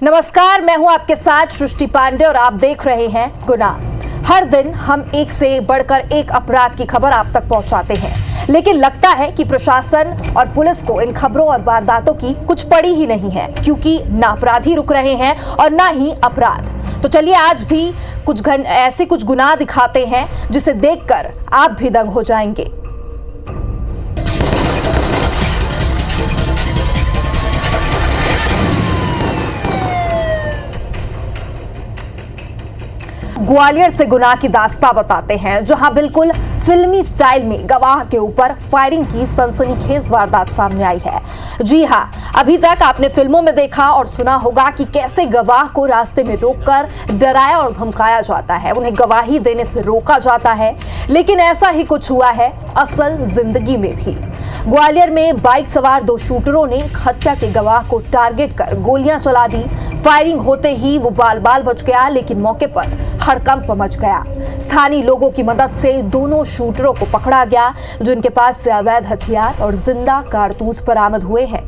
नमस्कार, मैं हूं आपके साथ सृष्टि पांडे और आप देख रहे हैं गुनाह। हर दिन हम एक से बढ़कर एक अपराध की खबर आप तक पहुंचाते हैं, लेकिन लगता है कि प्रशासन और पुलिस को इन खबरों और वारदातों की कुछ पड़ी ही नहीं है, क्योंकि ना अपराधी रुक रहे हैं और ना ही अपराध। तो चलिए आज भी ऐसे कुछ गुनाह दिखाते हैं जिसे देखकर आप भी दंग हो जाएंगे। ग्वालियर से गुनाह की दास्तां बताते हैं, जहां बिल्कुल फिल्मी स्टाइल में गवाह के ऊपर फायरिंग की सनसनीखेज वारदात सामने आई है। जी हां, अभी तक आपने फिल्मों में देखा और सुना होगा कि कैसे गवाह को रास्ते में रोककर डराया और धमकाया जाता है, उन्हें गवाही देने से रोका जाता है। लेकिन ऐसा ही कुछ हुआ है असल जिंदगी में भी। ग्वालियर में बाइक सवार दो शूटरों ने हत्या के गवाह को टारगेट कर गोलियां चला दी। फायरिंग होते ही वो बाल बाल बच गया, लेकिन मौके पर हड़कंप मच गया। स्थानीय लोगों की मदद से दोनों शूटरों को पकड़ा गया, जिनके पास से अवैध हथियार और जिंदा कारतूस बरामद हुए हैं।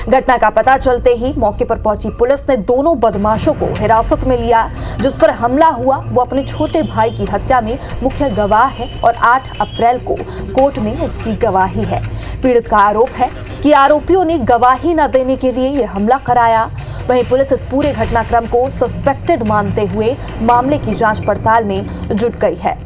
घटना का पता चलते ही मौके पर पहुंची पुलिस ने दोनों बदमाशों को हिरासत में लिया। जिस पर हमला हुआ वो अपने छोटे भाई की हत्या में मुख्य गवाह है और 8 अप्रैल को कोर्ट में उसकी गवाही है। पीड़ित का आरोप है कि आरोपियों ने गवाही न देने के लिए यह हमला कराया। वहीं पुलिस इस पूरे घटनाक्रम को सस्पेक्टेड मानते हुए मामले की जांच पड़ताल में जुट गई है।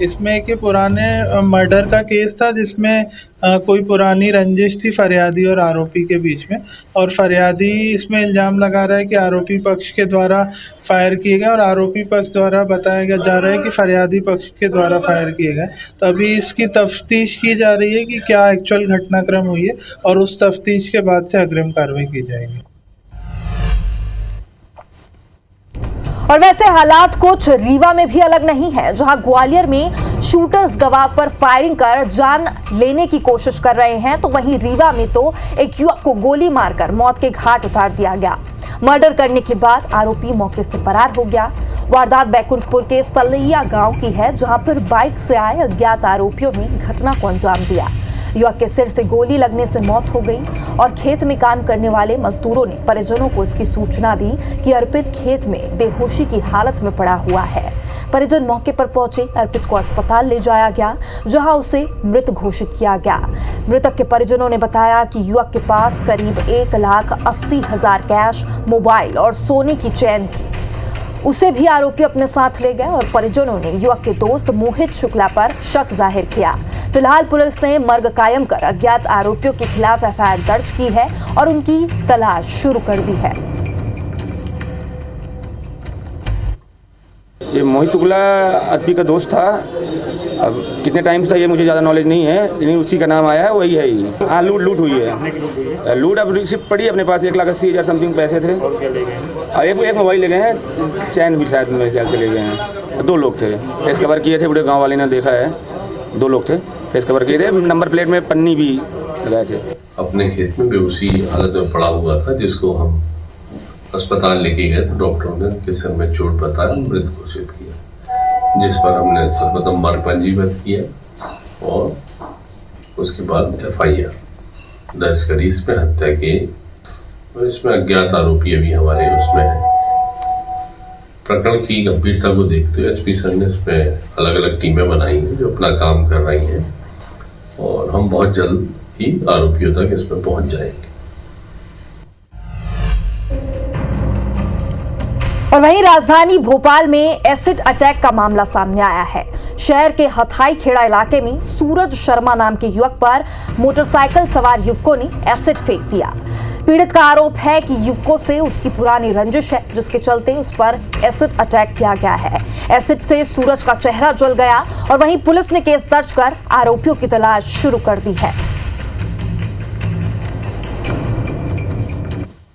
इसमें एक पुराने मर्डर का केस था, जिसमें कोई पुरानी रंजिश थी फरियादी और आरोपी के बीच में, और फरियादी इसमें इल्ज़ाम लगा रहा है कि आरोपी पक्ष के द्वारा फायर किए गए और आरोपी पक्ष द्वारा बताया जा रहा है कि फरियादी पक्ष के द्वारा फायर किए गए। तो अभी इसकी तफ्तीश की जा रही है कि क्या एक्चुअल घटनाक्रम हुई है, और उस तफ्तीश के बाद से अग्रिम कार्रवाई की जाएगी। और वैसे हालात कुछ रीवा में भी अलग नहीं है, जहां ग्वालियर में शूटर्स गवाह पर फायरिंग कर जान लेने की कोशिश कर रहे हैं, तो वहीं रीवा में तो एक युवक को गोली मारकर मौत के घाट उतार दिया गया। मर्डर करने के बाद आरोपी मौके से फरार हो गया। वारदात बैकुंठपुर के सलैया गांव की है, जहां पर बाइक से आए अज्ञात आरोपियों ने घटना को अंजाम दिया। युवक के सिर से गोली लगने से मौत हो गई और खेत में काम करने वाले मजदूरों ने परिजनों को इसकी सूचना दी कि अर्पित खेत में बेहोशी की हालत में पड़ा हुआ है। परिजन मौके पर पहुंचे, अर्पित को अस्पताल ले जाया गया, जहां उसे मृत घोषित किया गया। मृतक के परिजनों ने बताया कि युवक के पास करीब 1,80,000 कैश, मोबाइल और सोने की चेन थी। उसे भी आरोपी अपने साथ ले गए और परिजनों ने युवक के दोस्त मोहित शुक्ला पर शक जाहिर किया। फिलहाल पुलिस ने मर्ग कायम कर अज्ञात आरोपियों के खिलाफ एफआईआर दर्ज की है और उनकी तलाश शुरू कर दी है। ये मोहित शुक्ला अर्पी का दोस्त था। अब कितने टाइम से था ये मुझे ज़्यादा नॉलेज नहीं है, लेकिन उसी का नाम आया है, वही है ही। हाँ, लूट हुई है। लूट अब रिसिप्ट पड़ी, अपने पास 1,80,000 समथिंग पैसे थे और एक मोबाइल ले गए हैं, चैन भी शायद मेरे ख्याल से ले गए हैं। 2 लोग थे, फेस कवर किए थे, बड़े गाँव वाले ने देखा है। 2 लोग थे, फेस कवर किए थे, नंबर प्लेट में पन्नी भी लगाए थे। अपने खेत में बेहोशी हालत में पड़ा हुआ था, जिसको हम अस्पताल लेके गए तो डॉक्टरों ने उनके सिर में चोट बताया, मृत घोषित किया, जिस पर हमने सर्वप्रथम मर्ग पंजीबद्ध किया और उसके बाद एफआईआर दर्ज करी इसमें हत्या के। और इसमें अज्ञात आरोपी अभी हमारे उसमें है। प्रकरण की गंभीरता को देखते हुए एसपी सर ने इसमें अलग अलग टीमें बनाई हैं जो अपना काम कर रही हैं, और हम बहुत जल्द ही आरोपियों तक इसमें पहुंच जाएंगे। और वहीं राजधानी भोपाल में एसिड अटैक का मामला सामने आया है। शहर के हथाई खेड़ा इलाके में सूरज शर्मा नाम के युवक पर मोटरसाइकिल सवार युवकों ने एसिड फेंक दिया। पीड़ित का आरोप है कि युवकों से उसकी पुरानी रंजिश है, जिसके चलते उस पर एसिड अटैक किया गया है। एसिड से सूरज का चेहरा जल गया और वहीं पुलिस ने केस दर्ज कर आरोपियों की तलाश शुरू कर दी है।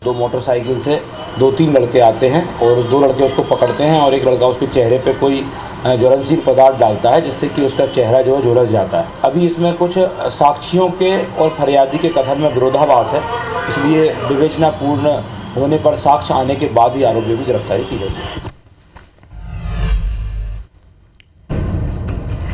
2 मोटरसाइकिल से 2-3 लड़के आते हैं और 2 लड़के उसको पकड़ते हैं और एक लड़का उसके चेहरे पे कोई ज्वलनशील पदार्थ डालता है, जिससे कि उसका चेहरा जो है झुलस जाता है। अभी इसमें कुछ साक्षियों के और फरियादी के कथन में विरोधाभास है, इसलिए विवेचनापूर्ण होने पर साक्ष्य आने के बाद ही आरोपियों की गिरफ्तारी की जाएगी।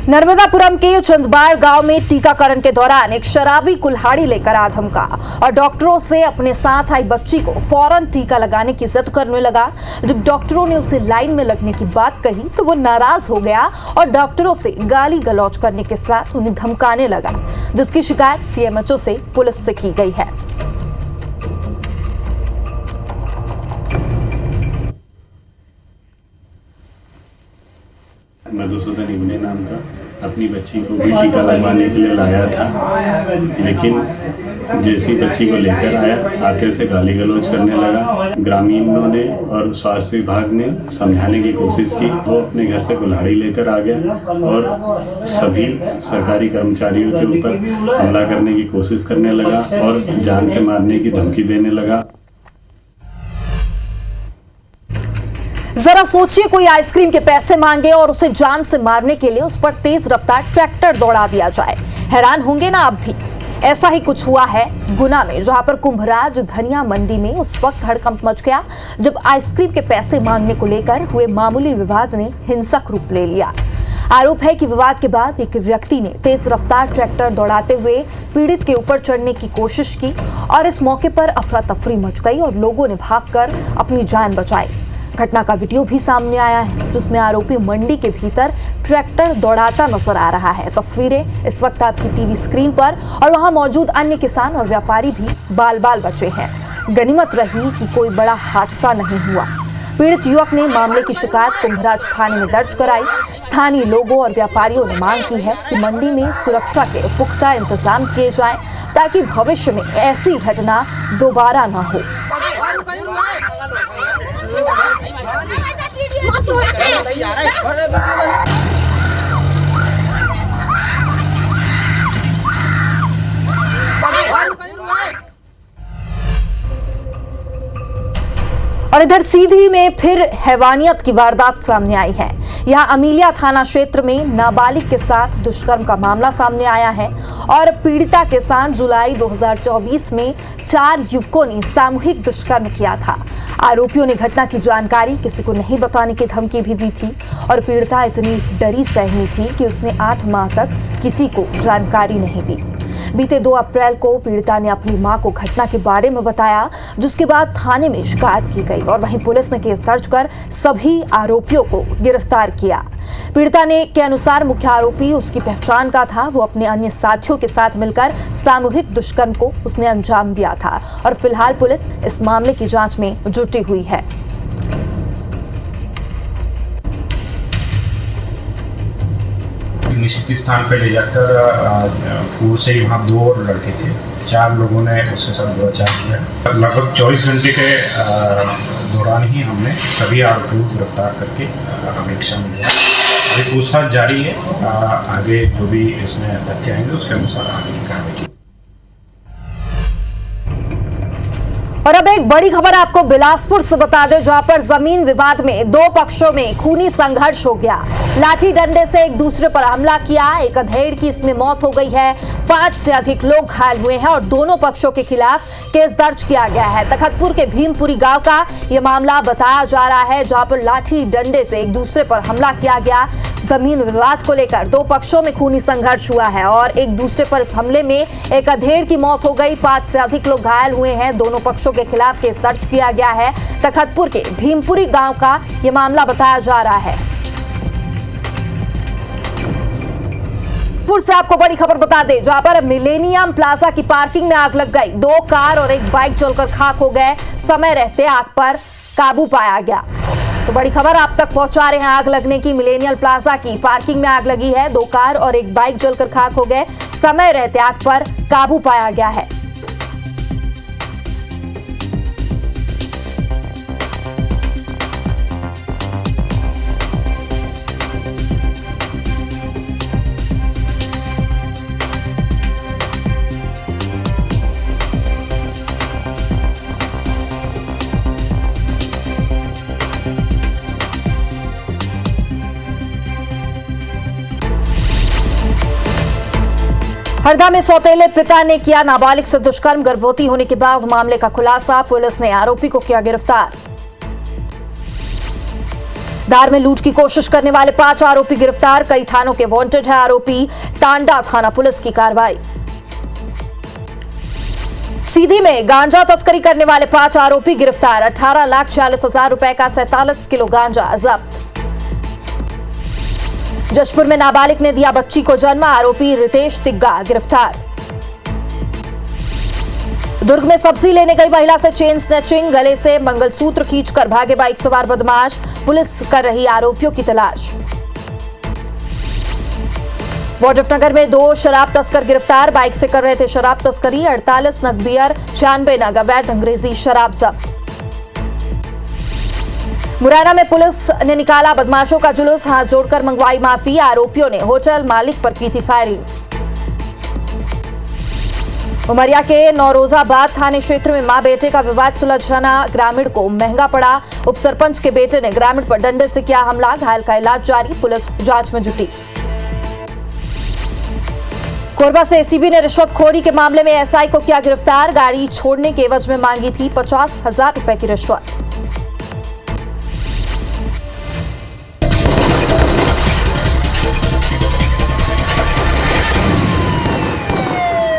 नर्मदापुरम के चंदबाड़ गांव में टीकाकरण के दौरान एक शराबी कुल्हाड़ी लेकर आ धमका और डॉक्टरों से अपने साथ आई बच्ची को फौरन टीका लगाने की जिद करने लगा। जब डॉक्टरों ने उसे लाइन में लगने की बात कही तो वो नाराज हो गया और डॉक्टरों से गाली गलौज करने के साथ उन्हें धमकाने लगा, जिसकी शिकायत सीएमएचओ से पुलिस से की गई है। मधुसूदन इब्ने नाम का अपनी बच्ची को भी टीका लगवाने के लिए लाया था, लेकिन जैसी बच्ची को लेकर आया आते से गाली गलौज करने लगा। ग्रामीणों ने और स्वास्थ्य विभाग ने समझाने की कोशिश की। वो अपने घर से कुल्हाड़ी लेकर आ गया और सभी सरकारी कर्मचारियों के ऊपर हमला करने की कोशिश करने लगा और जान से मारने की धमकी देने लगा। जरा सोचिए, कोई आइसक्रीम के पैसे मांगे और उसे जान से मारने के लिए उस पर तेज रफ्तार ट्रैक्टर दौड़ा दिया जाए। हैरान होंगे ना आप भी। ऐसा ही कुछ हुआ है गुना में, जहां पर कुंभराज धनिया मंडी में उस वक्त हड़कंप मच गया जब आइसक्रीम के पैसे मांगने को लेकर हुए मामूली विवाद ने हिंसक रूप ले लिया। आरोप है कि विवाद के बाद एक व्यक्ति ने तेज रफ्तार ट्रैक्टर दौड़ाते हुए पीड़ित के ऊपर चढ़ने की कोशिश की और इस मौके पर अफरा तफरी मच गई और लोगों ने भागकर अपनी जान बचाई। घटना का वीडियो भी सामने आया है, जिसमें आरोपी मंडी के भीतर ट्रैक्टर दौड़ाता नजर आ रहा है। तस्वीरें इस वक्त आपकी टीवी स्क्रीन पर और वहां मौजूद अन्य किसान और व्यापारी भी बाल बाल बचे हैं। गनीमत रही कि कोई बड़ा हादसा नहीं हुआ। पीड़ित युवक ने मामले की शिकायत कुंभराज थाने में दर्ज कराई। स्थानीय लोगों और व्यापारियों ने मांग की है कि मंडी में सुरक्षा के पुख्ता इंतजाम किए जाएं ताकि भविष्य में ऐसी घटना दोबारा न हो। और इधर सीधी में फिर हैवानियत की वारदात सामने आई है। यहां अमीलिया थाना क्षेत्र में नाबालिग के साथ दुष्कर्म का मामला सामने आया है और पीड़िता के साथ जुलाई 2024 में 4 युवकों ने सामूहिक दुष्कर्म किया था। आरोपियों ने घटना की जानकारी किसी को नहीं बताने की धमकी भी दी थी और पीड़िता इतनी डरी सहमी थी कि उसने 8 माह तक किसी को जानकारी नहीं दी। बीते 2 अप्रैल को पीड़िता ने अपनी मां को घटना के बारे में बताया, जिसके बाद थाने में शिकायत की गई और वहीं पुलिस ने केस दर्ज कर सभी आरोपियों को गिरफ्तार किया। पीड़िता ने के अनुसार मुख्य आरोपी उसकी पहचान का था। वो अपने अन्य साथियों के साथ मिलकर सामूहिक दुष्कर्म को उसने अंजाम दिया था और फिलहाल पुलिस इस मामले की जांच में जुटी हुई है। निश्चित स्थान पर ले जाकर पूर्व से ही वहाँ 2 और लड़के थे, 4 लोगों ने उसके साथ दुराचार किया। लगभग 24 घंटे के दौरान ही हमने सभी आरोपियों को गिरफ्तार करके हमें क्षमा दिया। अभी पूछताछ जारी है, आगे जो भी इसमें तथ्य आएंगे उसके अनुसार आगे की कार्रवाई की। और अब एक बड़ी खबर आपको बिलासपुर से बता दें, जहां पर जमीन विवाद में 2 पक्षों में खूनी संघर्ष हो गया। लाठी डंडे से एक दूसरे पर हमला किया। एक अधेड़ की इसमें मौत हो गई है। 5 से अधिक लोग घायल हुए हैं और दोनों पक्षों के खिलाफ केस दर्ज किया गया है। तखतपुर के भीमपुरी गांव का यह मामला बताया जा रहा है, जहां पर लाठी डंडे से एक दूसरे पर हमला किया गया। जमीन विवाद को लेकर 2 पक्षों में खूनी संघर्ष हुआ है और एक दूसरे पर इस हमले में एक अधेड़ की मौत हो गई। 5 से अधिक लोग घायल हुए हैं। दोनों पक्षों के खिलाफ केस दर्ज किया गया है। तखतपुर के भीमपुरी गांव का यह मामला बताया जा रहा है। से आपको बड़ी खबर बता दें, जहां पर मिलेनियम प्लाजा की पार्किंग में आग लग गई। 2 कार और एक बाइक जलकर खाक हो गए। समय रहते आग पर काबू पाया गया। तो बड़ी खबर आप तक पहुंचा रहे हैं आग लगने की। मिलेनियम प्लाजा की पार्किंग में आग लगी है। 2 कार और एक बाइक जलकर खाक हो गए। समय रहते आग पर काबू पाया गया है। हरदा में सौतेले पिता ने किया नाबालिग से दुष्कर्म। गर्भवती होने के बाद मामले का खुलासा। पुलिस ने आरोपी को किया गिरफ्तार। धार में लूट की कोशिश करने वाले 5 आरोपी गिरफ्तार, कई थानों के वांटेड है आरोपी, टांडा थाना पुलिस की कार्रवाई। सीधी में गांजा तस्करी करने वाले 5 आरोपी गिरफ्तार, 18,46,000 रुपए का 47 किलो गांजा जब्त। जशपुर में नाबालिग ने दिया बच्ची को जन्म, आरोपी रितेश तिग्गा गिरफ्तार। दुर्ग में सब्जी लेने गई महिला से चेन स्नैचिंग, गले से मंगलसूत्र खींचकर भागे बाइक सवार बदमाश, पुलिस कर रही आरोपियों की तलाश। वाड्रफनगर में 2 शराब तस्कर गिरफ्तार, बाइक से कर रहे थे शराब तस्करी, 48 नग बियर, 96 नग अवैध अंग्रेजी शराब जब्त। मुरैना में पुलिस ने निकाला बदमाशों का जुलूस, हाथ जोड़कर मंगवाई माफी, आरोपियों ने होटल मालिक पर की थी फायरिंग। उमरिया के नौरोजाबाद थाने क्षेत्र में मां बेटे का विवाद सुलझाना ग्रामीण को महंगा पड़ा, उप सरपंच के बेटे ने ग्रामीण पर डंडे से किया हमला, घायल का इलाज जारी, पुलिस जांच में जुटी। कोरबा से एसीबी ने रिश्वतखोरी के मामले में एसआई को किया गिरफ्तार, गाड़ी छोड़ने के एवज में मांगी थी 50,000 रुपए की रिश्वत।